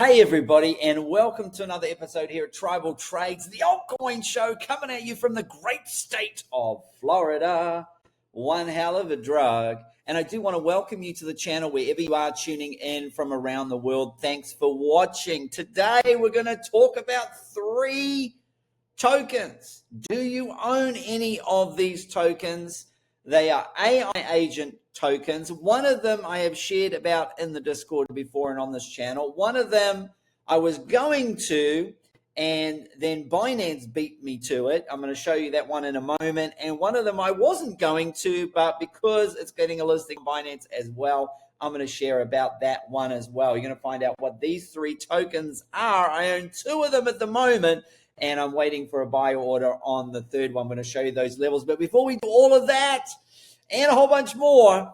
Hey everybody, and welcome to another episode here at Tribal Trades, the altcoin show coming at you from the great state of Florida. One hell of a drug. And I do want to welcome you to the channel wherever you are tuning in from around the world. Thanks for watching. Today we're going to talk about 3 tokens. Do you own any of these tokens? They are AI agent tokens. One of them I have shared about in the Discord before and on this channel. One of them I was going to, and then Binance beat me to it. I'm going to show you that one in a moment. And one of them I wasn't going to, but because it's getting a listing on Binance as well, I'm going to share about that one as well. You're going to find out what these 3 tokens are. I own 2 of them at the moment, and I'm waiting for a buy order on the 3rd one. I'm going to show you those levels. But before we do all of that and a whole bunch more,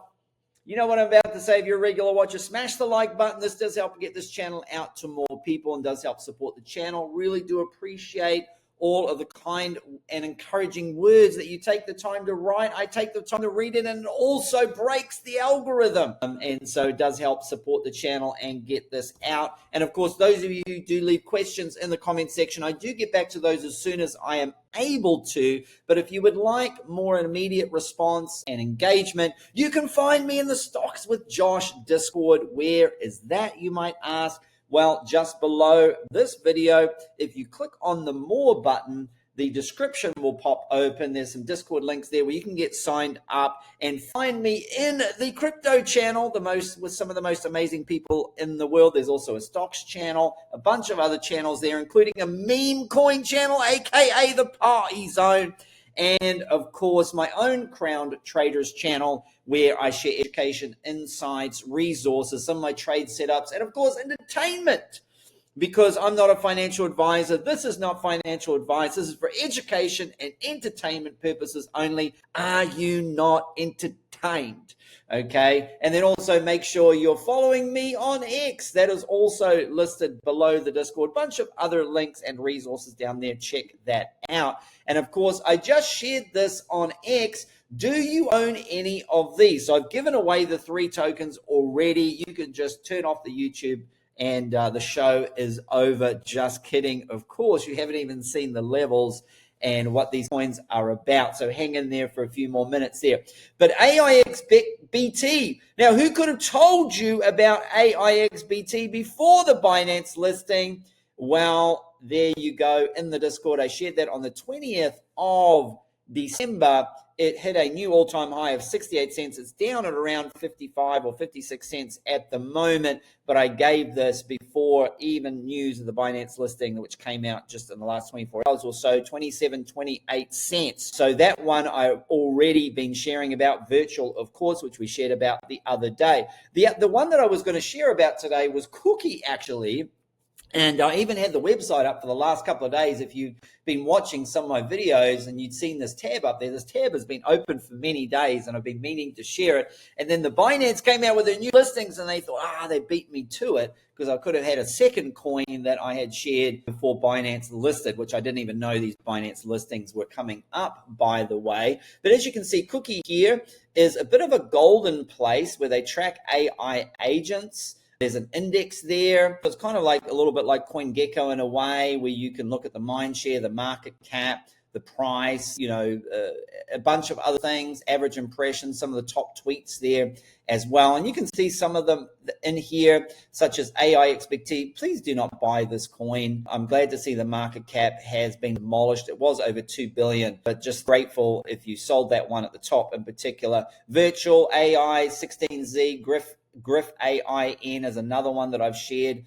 you know what I'm about to say. If you're a regular watcher, smash the like button. This does help get this channel out to more people and does help support the channel. Really do appreciate all of the kind and encouraging words that you take the time to write. I take the time to read it, and it also breaks the algorithm. And so it does help support the channel and get this out. And of course, those of you who do leave questions in the comment section, I do get back to those as soon as I am able to. But if you would like more immediate response and engagement, you can find me in the Stocks with Josh Discord. Where is that, you might ask? Well, just below this video, if you click on the More button, the description will pop open. There's some Discord links there where you can get signed up and find me in the crypto channel, with some of the most amazing people in the world. There's also a stocks channel, a bunch of other channels there, including a meme coin channel, aka the Party Zone, and of course my own Crowned Traders channel, where I share education, insights, resources, some of my trade setups, and of course entertainment, because I'm not a financial advisor. This is not financial advice. This is for education and entertainment purposes only. Are you not entertained? Okay. And then also make sure you're following me on X. That is also listed below the Discord. Bunch of other links and resources down there. Check that out. And of course, I just shared this on X. Do you own any of these? So I've given away the 3 tokens already. You can just turn off the YouTube and the show is over. Just kidding. Of course, you haven't even seen the levels and what these coins are about. So hang in there for a few more minutes there. But AIXBT. Now, who could have told you about AIXBT before the Binance listing? Well, there you go in the Discord. I shared that on the 20th of December. It hit a new all-time high of 68 cents. It's down at around 55 or 56 cents at the moment, but I gave this before even news of the Binance listing, which came out just in the last 24 hours or so, 27, 28 cents. So that one I've already been sharing about, virtual, of course, which we shared about the other day. The one that I was going to share about today was Cookie, actually. And I even had the website up for the last couple of days. If you've been watching some of my videos and you'd seen this tab up there, this tab has been open for many days and I've been meaning to share it. And then the Binance came out with their new listings and they thought, they beat me to it, because I could have had a second coin that I had shared before Binance listed, which I didn't even know these Binance listings were coming up, by the way. But as you can see, Cookie here is a bit of a golden place where they track AI agents. There's an index there. It's kind of like a little bit like CoinGecko in a way, where you can look at the mind share, the market cap, the price, a bunch of other things, average impressions, some of the top tweets there as well. And you can see some of them in here, such as AIXBT. Please do not buy this coin. I'm glad to see the market cap has been demolished. It was over 2 billion, but just grateful if you sold that one at the top in particular. Virtual AI 16Z, Griff AIN is another one that I've shared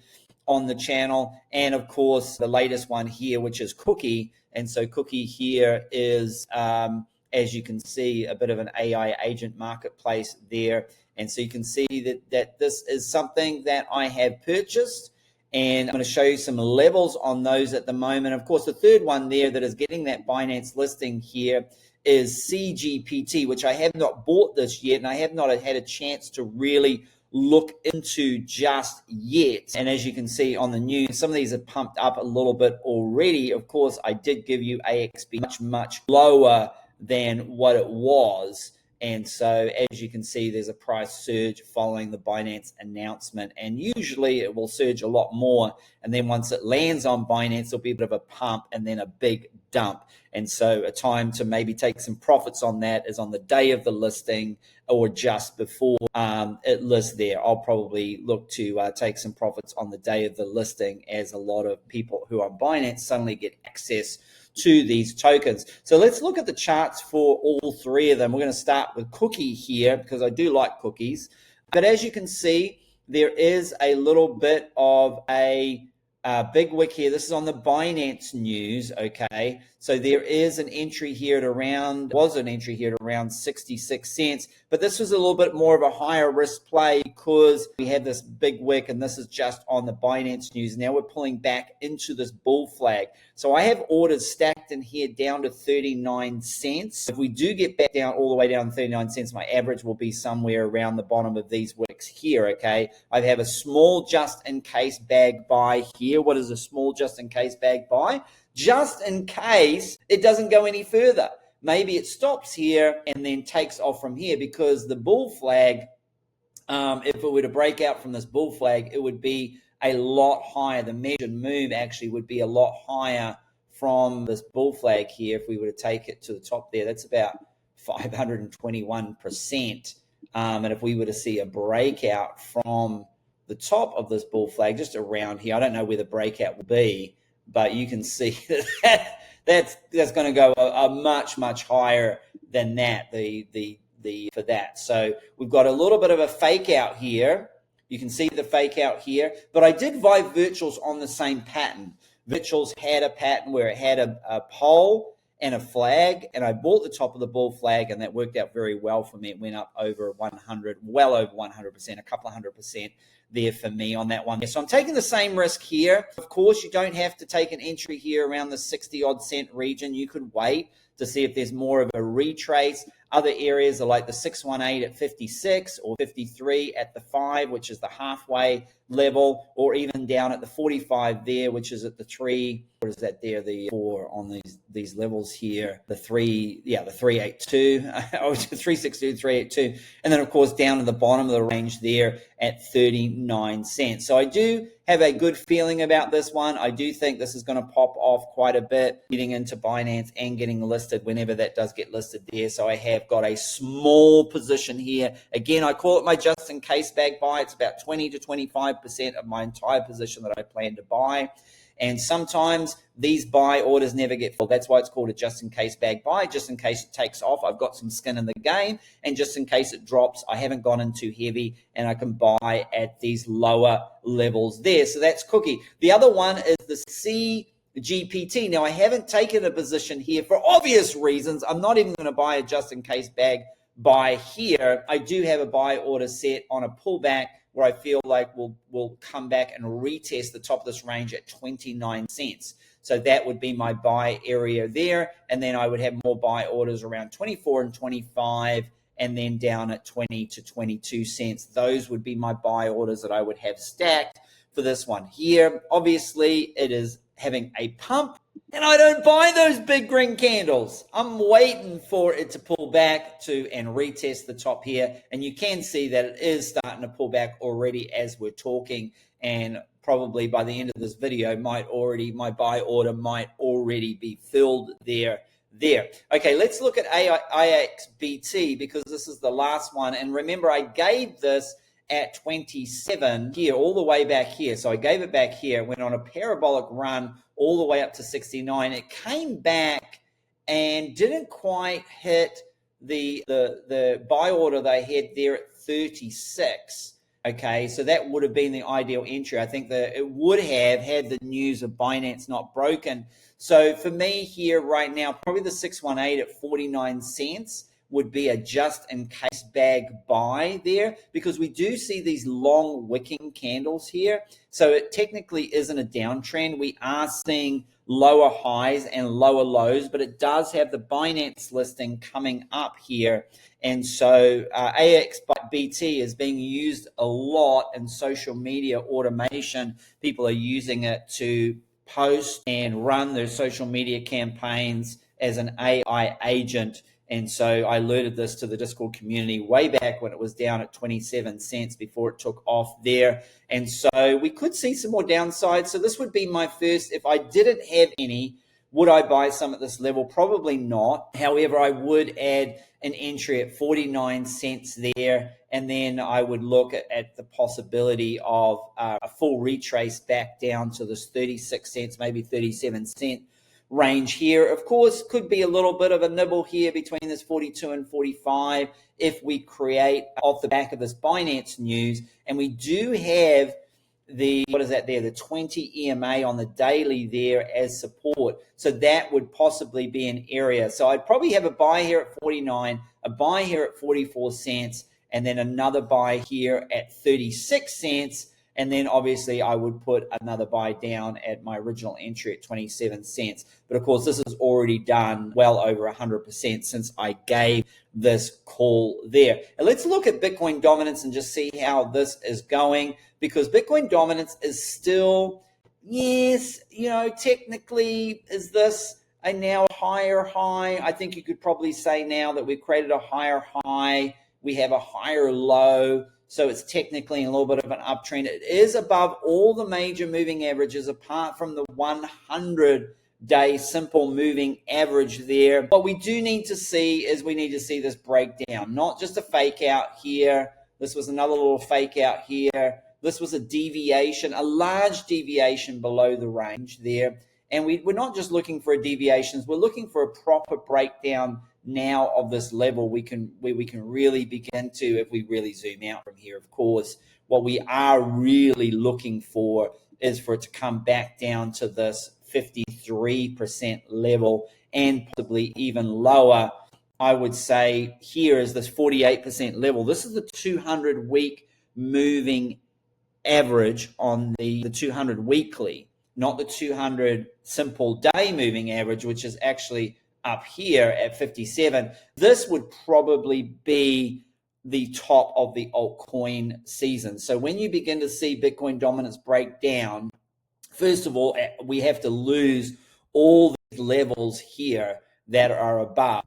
on the channel. And of course, the latest one here, which is Cookie. And so Cookie here is, as you can see, a bit of an AI agent marketplace there. And so you can see that this is something that I have purchased. And I'm going to show you some levels on those at the moment. Of course, the 3rd one there that is getting that Binance listing here is CGPT, which I have not bought this yet, and I have not had a chance to really look into just yet. And as you can see on the news, some of these have pumped up a little bit already. Of course, I did give you AXB much lower than what it was. And so as you can see, there's a price surge following the Binance announcement, and usually it will surge a lot more. And then once it lands on Binance, there'll be a bit of a pump and then a big dump. And so a time to maybe take some profits on that is on the day of the listing or just before it lists there. I'll probably look to take some profits on the day of the listing, as a lot of people who are on Binance suddenly get access to these tokens. So let's look at the charts for all three of them. We're going to start with Cookie here because I do like cookies. But as you can see, there is a little bit of a big wick here. This is on the Binance news, okay? So there is an entry here at around 66 cents, but this was a little bit more of a higher risk play because we had this big wick, and this is just on the Binance news. Now we're pulling back into this bull flag. So I have orders stacked in here down to 39 cents. If we do get back down all the way down to 39 cents, my average will be somewhere around the bottom of these wicks here, okay? I have a small just in case bag buy here. What is a small just in case bag buy? Just in case it doesn't go any further. Maybe it stops here and then takes off from here, because the bull flag, if it were to break out from this bull flag, it would be a lot higher. The measured move actually would be a lot higher from this bull flag here. If we were to take it to the top there, that's about 521%. And if we were to see a breakout from the top of this bull flag, just around here, I don't know where the breakout will be, but you can see that that's going to go a much higher than that. For that. So we've got a little bit of a fake out here. You can see the fake out here, but I did buy virtuals on the same pattern. Virtuals had a pattern where it had a pole and a flag, and I bought the top of the bull flag, and that worked out very well for me. It went up over 100, well over 100%, a couple of 100% there for me on that one. So I'm taking the same risk here. Of course, you don't have to take an entry here around the 60 odd cent region. You could wait to see if there's more of a retrace. Other areas are like the 618 at 56 or 53 at the 5, which is the halfway level, or even down at the 45 there, which is at the 3. What is that there? The 4 on these levels here. The 382, 362, 382. And then, of course, down to the bottom of the range there at 39 cents. So I do have a good feeling about this one. I do think this is going to pop off quite a bit getting into Binance and getting listed whenever that does get listed there. So I have got a small position here. Again, I call it my just in case bag buy. It's about 20 to 25% of my entire position that I plan to buy. And sometimes these buy orders never get filled. That's why it's called a just in case bag buy. Just in case it takes off, I've got some skin in the game. And just in case it drops, I haven't gone in too heavy and I can buy at these lower levels there. So that's Cookie. The other one is the CGPT. Now, I haven't taken a position here for obvious reasons. I'm not even going to buy a just in case bag buy here. I do have a buy order set on a pullback where I feel like we'll come back and retest the top of this range at 29 cents. So that would be my buy area there. And then I would have more buy orders around 24 and 25, and then down at 20 to 22 cents. Those would be my buy orders that I would have stacked for this one here. Obviously, it is having a pump, and I don't buy those big green candles. I'm waiting for it to pull back to and retest the top here. And you can see that it is starting to pull back already as we're talking. And probably by the end of this video, my buy order might already be filled there. Okay, let's look at IXBT because this is the last one. And remember, I gave this at 27 here, all the way back here. So I gave it back here, went on a parabolic run all the way up to 69. It came back and didn't quite hit the buy order they had there at 36. Okay, so that would have been the ideal entry. I think that it would have had the news of Binance not broken. So for me here right now, probably the 618 at 49 cents would be a just in case bag buy there, because we do see these long wicking candles here. So it technically isn't a downtrend. We are seeing lower highs and lower lows, but it does have the Binance listing coming up here. And so AXBT is being used a lot in social media automation. People are using it to post and run their social media campaigns as an AI agent. And so I alerted this to the Discord community way back when it was down at 27 cents before it took off there. And so we could see some more downside. So this would be my first, if I didn't have any, would I buy some at this level? Probably not. However, I would add an entry at 49 cents there, and then I would look at the possibility of a full retrace back down to this 36 cents, maybe 37 cent range here. Of course, could be a little bit of a nibble here between this 42 and 45 if we create off the back of this Binance news. And we do have the 20 EMA on the daily there as support. So that would possibly be an area. So I'd probably have a buy here at 49, a buy here at 44 cents, and then another buy here at 36 cents. And then obviously I would put another buy down at my original entry at 27 cents. But of course, this is already done well over 100% since I gave this call there. And let's look at Bitcoin dominance and just see how this is going, because Bitcoin dominance is still, yes, technically, is this a now higher high? I think you could probably say now that we've created a higher high. We have a higher low. So it's technically a little bit of an uptrend. It is above all the major moving averages apart from the 100-day simple moving average there. What we do need to see is we need to see this breakdown, not just a fake out here. This was another little fake out here. This was a deviation, a large deviation below the range there. And we're not just looking for a deviations, we're looking for a proper breakdown now of this level. We can really begin to, if we really zoom out from here, of course, what we are really looking for is for it to come back down to this 53% level and possibly even lower. I would say here is this 48% level. This is the 200-week moving average on the 200 weekly, not the 200 simple day moving average, which is actually up here at 57. This would probably be the top of the altcoin season. So when you begin to see Bitcoin dominance break down, first of all, we have to lose all these levels here that are above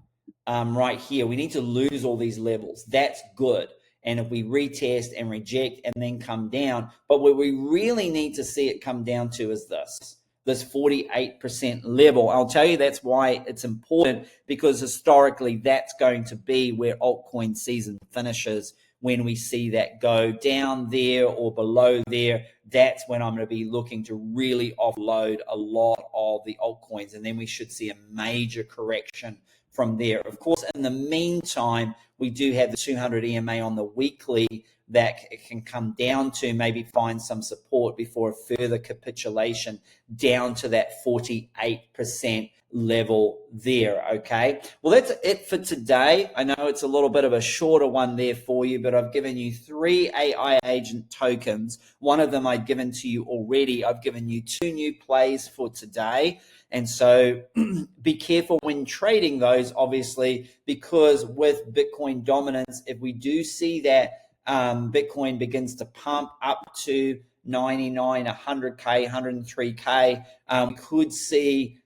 right here. We need to lose all these levels. That's good. And if we retest and reject and then come down, but what we really need to see it come down to is this 48% level. I'll tell you that's why it's important, because historically that's going to be where altcoin season finishes. When we see that go down there or below there, that's when I'm going to be looking to really offload a lot of the altcoins, and then we should see a major correction from there. Of course, in the meantime, we do have the 200 EMA on the weekly that it can come down to, maybe find some support before a further capitulation down to that 48% level there. Okay, well, that's it for today. I know it's a little bit of a shorter one there for you, but I've given you 3 AI agent tokens. One of them I'd given to you already. I've given you 2 new plays for today. And so be careful when trading those, obviously, because with Bitcoin dominance, if we do see that Bitcoin begins to pump up to 99, 100K, 103K, we could see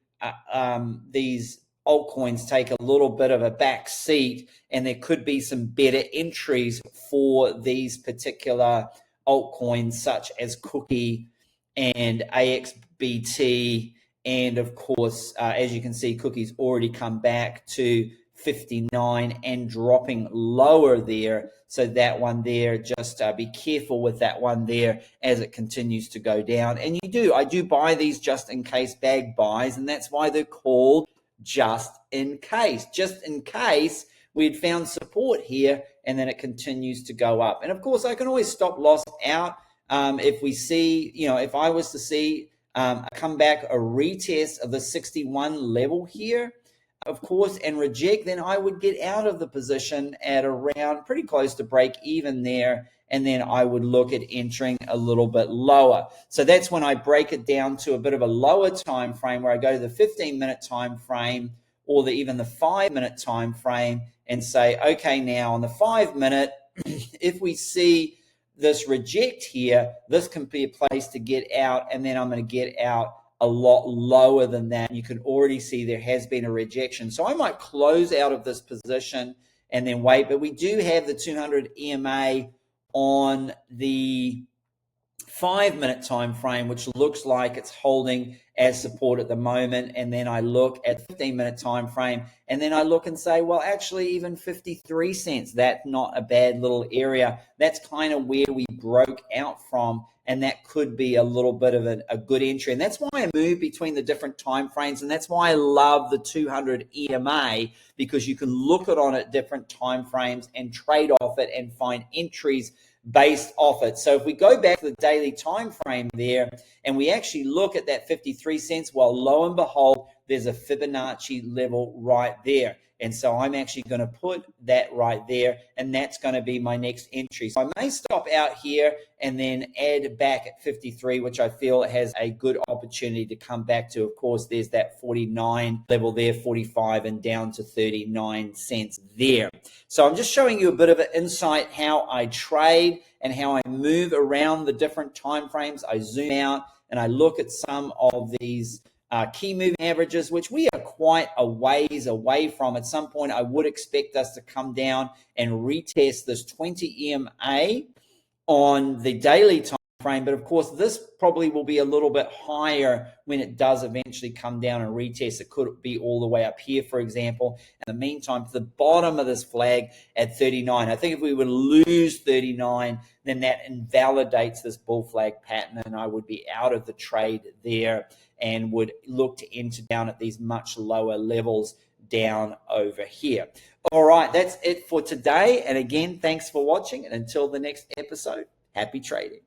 these altcoins take a little bit of a back seat, and there could be some better entries for these particular altcoins, such as Cookie and AXBT. And of course, as you can see, Cookie's already come back to 59 and dropping lower there. So that one there, just be careful with that one there as it continues to go down. And I do buy these just in case bag buys, and that's why they're called just in case. Just in case we'd found support here and then it continues to go up. And of course, I can always stop loss out if we see, if I was to see come back a retest of the 61 level here, of course, and reject, then I would get out of the position at around pretty close to break even there, and then I would look at entering a little bit lower. So that's when I break it down to a bit of a lower time frame, where I go to the 15-minute time frame or even the 5-minute time frame and say, okay, now on the 5-minute, if we see this reject here, this can be a place to get out, and then I'm going to get out a lot lower than that. You can already see there has been a rejection. So I might close out of this position and then wait. But we do have the 200 EMA on the 5-minute time frame, which looks like it's holding as support at the moment. And then I look at 15-minute time frame, and then I look and say, well, actually, even 53 cents, that's not a bad little area. That's kind of where we broke out from, and that could be a little bit of a good entry. And that's why I move between the different time frames, and that's why I love the 200 EMA, because you can look at on it different time frames and trade off it and find entries based off it. So if we go back to the daily time frame there and we actually look at that 53 cents, well, lo and behold, there's a Fibonacci level right there. And so I'm actually going to put that right there, and that's going to be my next entry. So I may stop out here and then add back at 53, which I feel has a good opportunity to come back to. Of course, there's that 49 level there, 45, and down to 39 cents there. So I'm just showing you a bit of an insight how I trade and how I move around the different time frames. I zoom out and I look at some of these key moving averages, which we are quite a ways away from. At some point, I would expect us to come down and retest this 20 EMA on the daily time frame. But of course, this probably will be a little bit higher when it does eventually come down and retest. It could be all the way up here, for example. In the meantime, to the bottom of this flag at 39. I think if we were to lose 39, then that invalidates this bull flag pattern, and I would be out of the trade there and would look to enter down at these much lower levels down over here. All right, that's it for today. And again, thanks for watching. And until the next episode, happy trading.